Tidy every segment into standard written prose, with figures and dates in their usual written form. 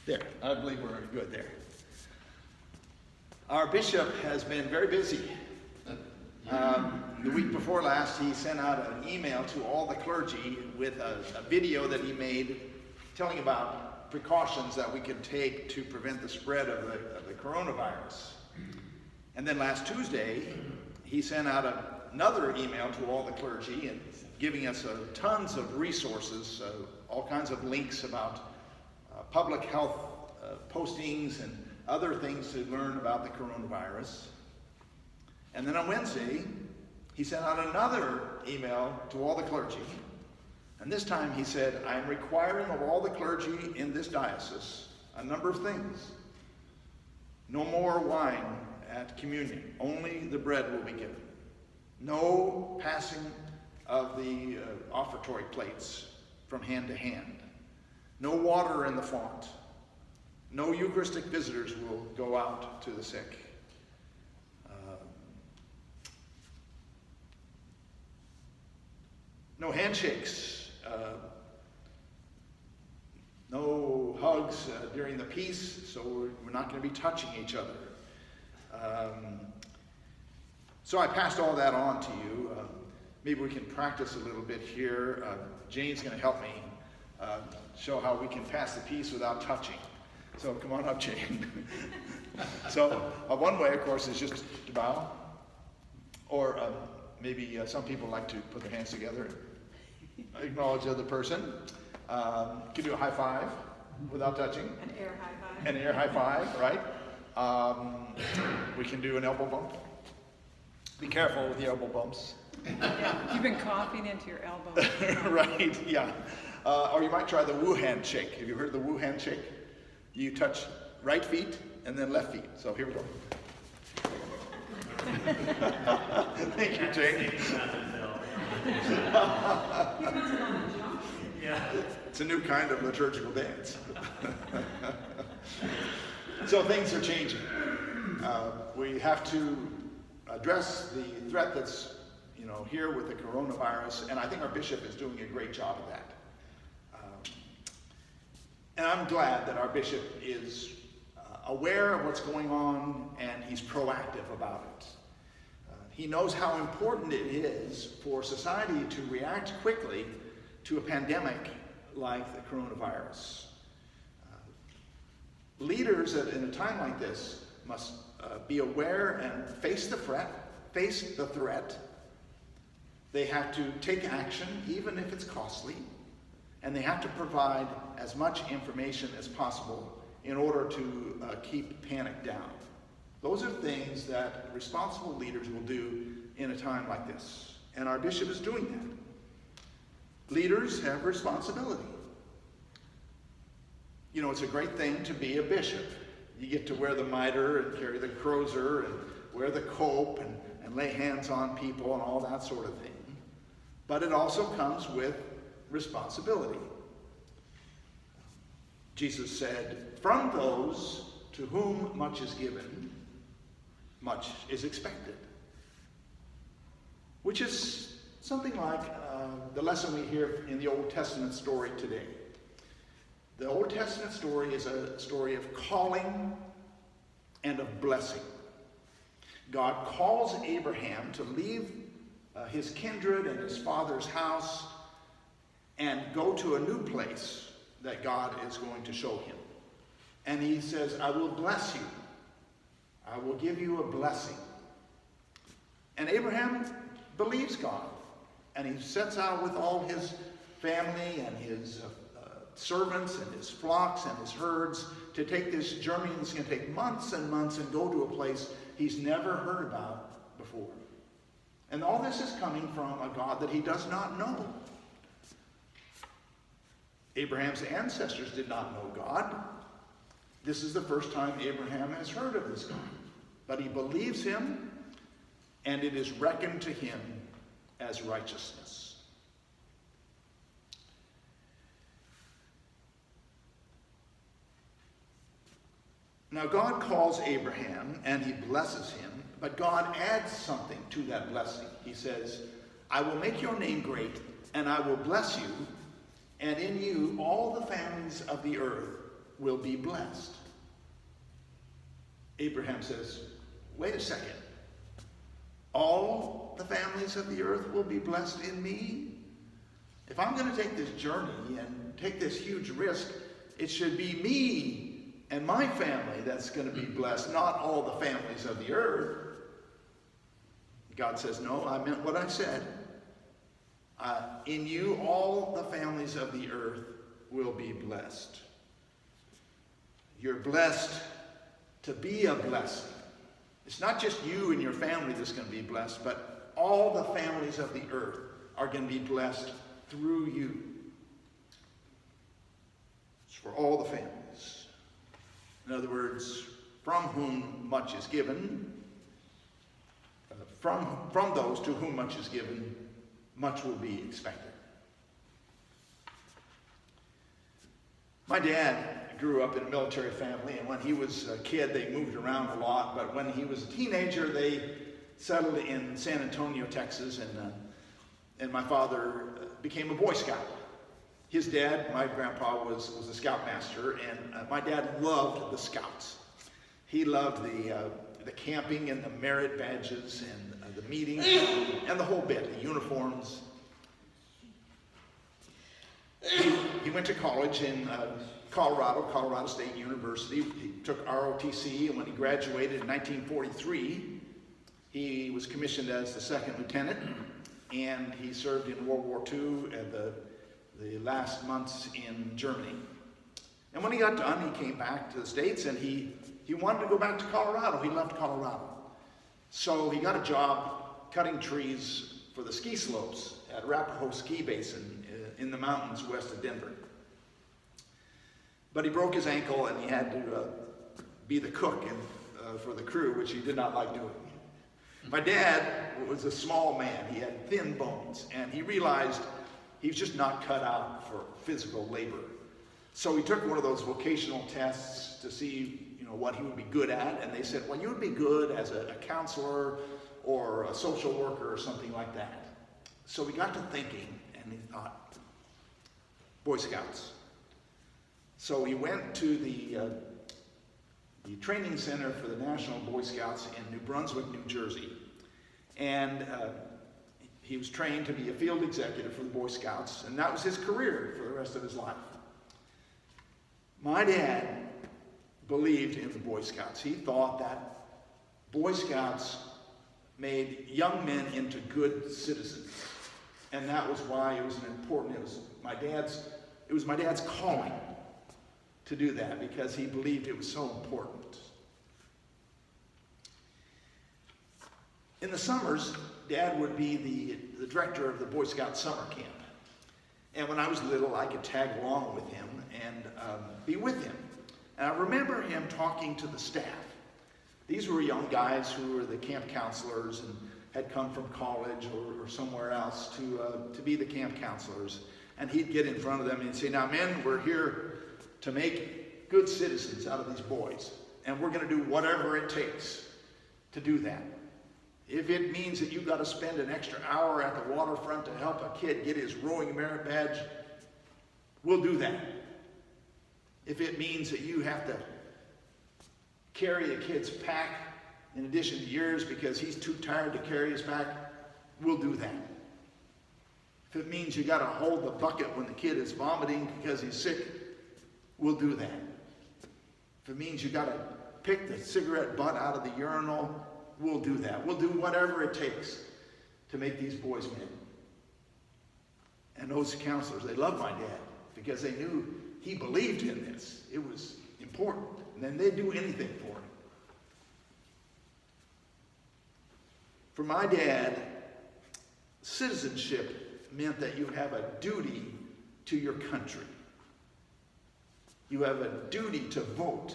There, I believe we're good there. Our bishop has been very busy. The week before last, he sent out an email to all the clergy with a video that he made telling about precautions that we could take to prevent the spread of the coronavirus. And then last Tuesday, he sent out another email to all the clergy and giving us tons of resources, all kinds of links about public health postings and other things to learn about the coronavirus. And then on Wednesday, he sent out another email to all the clergy. And this time he said, I am requiring of all the clergy in this diocese a number of things. No more wine at communion. Only the bread will be given. No passing of the offertory plates from hand to hand. No water in the font. No Eucharistic visitors will go out to the sick. No handshakes. No hugs during the peace, so we're not going to be touching each other. So I passed all that on to you. Maybe we can practice a little bit here. Jane's going to help me show how we can pass the peace without touching. So come on up, Jane. So one way, of course, is just to bow. Or maybe some people like to put their hands together and acknowledge the other person. You can do a high five without touching. An air high five. An air high five, right? We can do an elbow bump. Be careful with the elbow bumps. Yeah, you've been coughing into your elbow. Right, yeah. Or you might try the woo handshake. Have you heard of the woo handshake? You touch right feet and then left feet. So here we go. Thank you, Jane. It's a new kind of liturgical dance. So things are changing. We have to address the threat that's here with the coronavirus, and I think our bishop is doing a great job of that. And I'm glad that our bishop is aware of what's going on and he's proactive about it. He knows how important it is for society to react quickly to a pandemic like the coronavirus. Leaders in a time like this must be aware and face the threat. They have to take action, even if it's costly, and they have to provide as much information as possible in order to keep panic down. Those are things that responsible leaders will do in a time like this, and our bishop is doing that. Leaders have responsibility. It's a great thing to be a bishop. You get to wear the mitre and carry the crozier and wear the cope and lay hands on people and all that sort of thing. But it also comes with responsibility. Jesus said, from those to whom much is given, much is expected. Which is something like the lesson we hear in the Old Testament story today. The Old Testament story is a story of calling and of blessing. God calls Abraham to leave his kindred and his father's house and go to a new place that God is going to show him. And he says, I will bless you. I will give you a blessing. And Abraham believes God. And he sets out with all his family and his servants and his flocks and his herds to take this journey that's going to take months and months and go to a place he's never heard about before. And all this is coming from a God that he does not know. Abraham's ancestors did not know God. This is the first time Abraham has heard of this God. But he believes him, and it is reckoned to him as righteousness. Now God calls Abraham, and he blesses him, but God adds something to that blessing. He says, I will make your name great, and I will bless you, and in you all the families of the earth will be blessed. Abraham says, wait a second. All the families of the earth will be blessed in me? If I'm going to take this journey and take this huge risk, it should be me and my family that's going to be blessed, not all the families of the earth. God says, no, I meant what I said. In you, all the families of the earth will be blessed. You're blessed to be a blessing. It's not just you and your family that's going to be blessed, but all the families of the earth are going to be blessed through you. It's for all the families. In other words, from whom much is given, from those to whom much is given, much will be expected. My dad grew up in a military family, and when he was a kid, they moved around a lot. But when he was a teenager, they settled in San Antonio, Texas, and my father became a Boy Scout. His dad, my grandpa, was a scoutmaster, and my dad loved the Scouts. He loved the camping and the merit badges and the meetings and the whole bit, the uniforms. He went to college in Colorado State University. He took ROTC, and when he graduated in 1943, he was commissioned as the second lieutenant, and he served in World War II at the last months in Germany. And when he got done, he came back to the States, and he wanted to go back to Colorado. He loved Colorado. So he got a job cutting trees for the ski slopes at Arapahoe Ski Basin in the mountains west of Denver. But he broke his ankle, and he had to be the cook for the crew, which he did not like doing. My dad was a small man. He had thin bones, and he realized he was just not cut out for physical labor. So he took one of those vocational tests to see, what he would be good at, and they said, well, you would be good as a counselor or a social worker or something like that. So he got to thinking, and he thought, Boy Scouts. So he went to the training center for the National Boy Scouts in New Brunswick, New Jersey. And he was trained to be a field executive for the Boy Scouts, and that was his career for the rest of his life. My dad believed in the Boy Scouts. He thought that Boy Scouts made young men into good citizens. And that was why it was it was my dad's calling to do that, because he believed it was so important. In the summers, Dad would be the director of the Boy Scout summer camp. And when I was little, I could tag along with him and be with him. And I remember him talking to the staff. These were young guys who were the camp counselors and had come from college or somewhere else to be the camp counselors. And he'd get in front of them and he'd say, now men, we're here to make good citizens out of these boys. And we're going to do whatever it takes to do that. If it means that you've got to spend an extra hour at the waterfront to help a kid get his rowing merit badge, we'll do that. If it means that you have to carry a kid's pack in addition to yours because he's too tired to carry his pack, we'll do that. If it means you got to hold the bucket when the kid is vomiting because he's sick, we'll do that. If it means you got to pick the cigarette butt out of the urinal, we'll do that. We'll do whatever it takes to make these boys men. And those counselors, they loved my dad because they knew he believed in this. It was important. And then they'd do anything for him. For my dad, citizenship meant that you have a duty to your country. You have a duty to vote,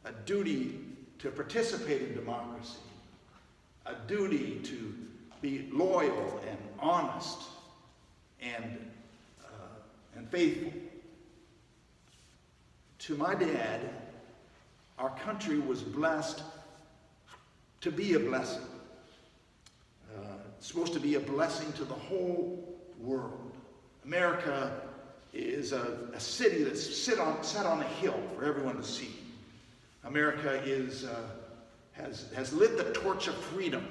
a duty to participate in democracy, a duty to be loyal and honest and faithful. To my dad, our country was blessed to be a blessing. It's supposed to be a blessing to the whole world. America is a city that's set on a hill for everyone to see. America has lit the torch of freedom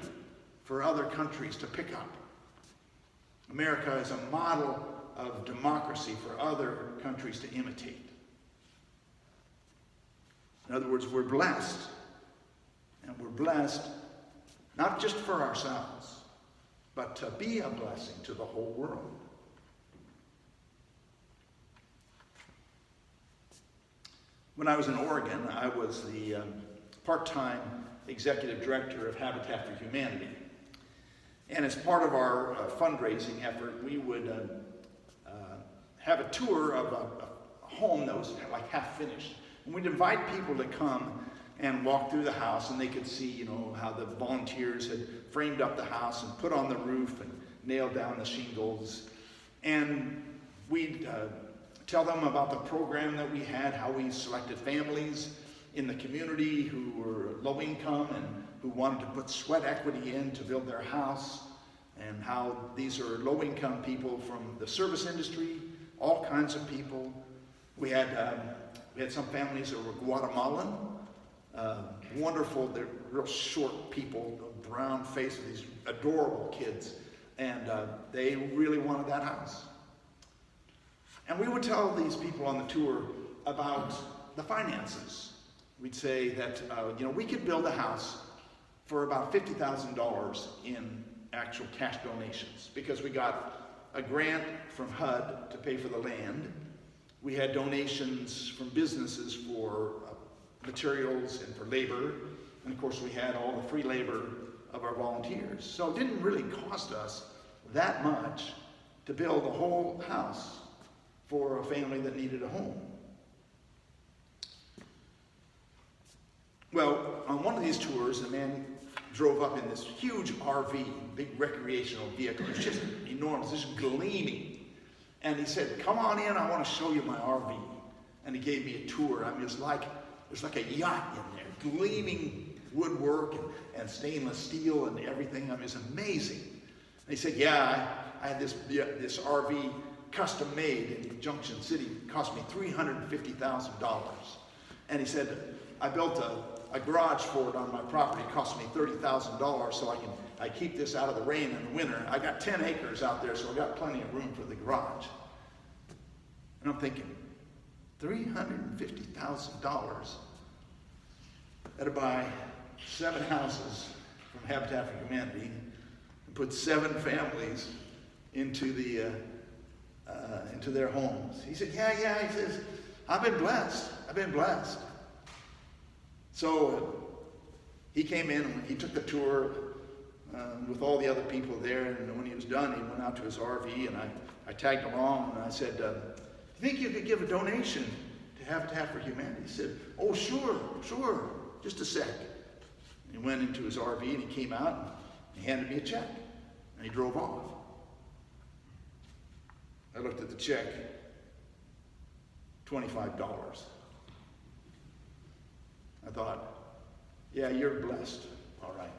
for other countries to pick up. America is a model of democracy for other countries to imitate. In other words, we're blessed. And we're blessed not just for ourselves, but to be a blessing to the whole world. When I was in Oregon, I was the part-time executive director of Habitat for Humanity. And as part of our fundraising effort, we would have a tour of a home that was like half finished. And we'd invite people to come and walk through the house, and they could see, how the volunteers had framed up the house and put on the roof and nailed down the shingles. And we'd tell them about the program that we had, how we selected families in the community who were low income and who wanted to put sweat equity in to build their house, and how these are low income people from the service industry, all kinds of people. We had some families that were Guatemalan, wonderful, they're real short people, brown faces, these adorable kids, and they really wanted that house. And we would tell these people on the tour about the finances. We'd say that, we could build a house for about $50,000 in actual cash donations, because we got a grant from HUD to pay for the land. We had donations from businesses for materials and for labor. And of course, we had all the free labor of our volunteers. So it didn't really cost us that much to build a whole house for a family that needed a home. Well, on one of these tours, a man drove up in this huge RV, big recreational vehicle. It was just enormous, just gleaming. And he said, "Come on in, I want to show you my RV." And he gave me a tour. I mean, it was like a yacht in there, gleaming woodwork and stainless steel and everything. I mean, it's amazing. And he said, "Yeah, I had this RV custom made in Junction City. It cost me $350,000. And he said, "I built a garage for it on my property. It cost me $30,000 so I keep this out of the rain in the winter. I got 10 acres out there, so I got plenty of room for the garage." And I'm thinking, $350,000. That'd buy 7 houses from Habitat for Humanity and put 7 families into their homes. He said, yeah, he says, I've been blessed. So he came in and he took the tour with all the other people there, and when he was done, he went out to his RV, and I tagged along, and I said, "Do you think you could give a donation to Habitat for Humanity?" He said, "Oh, sure, just a sec." And he went into his RV, and he came out, and he handed me a check, and he drove off. I looked at the check, $25. I thought, yeah, you're blessed, all right.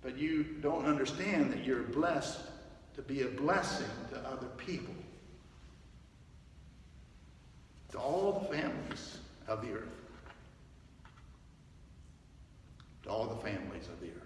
But you don't understand that you're blessed to be a blessing to other people, to all the families of the earth, to all the families of the earth.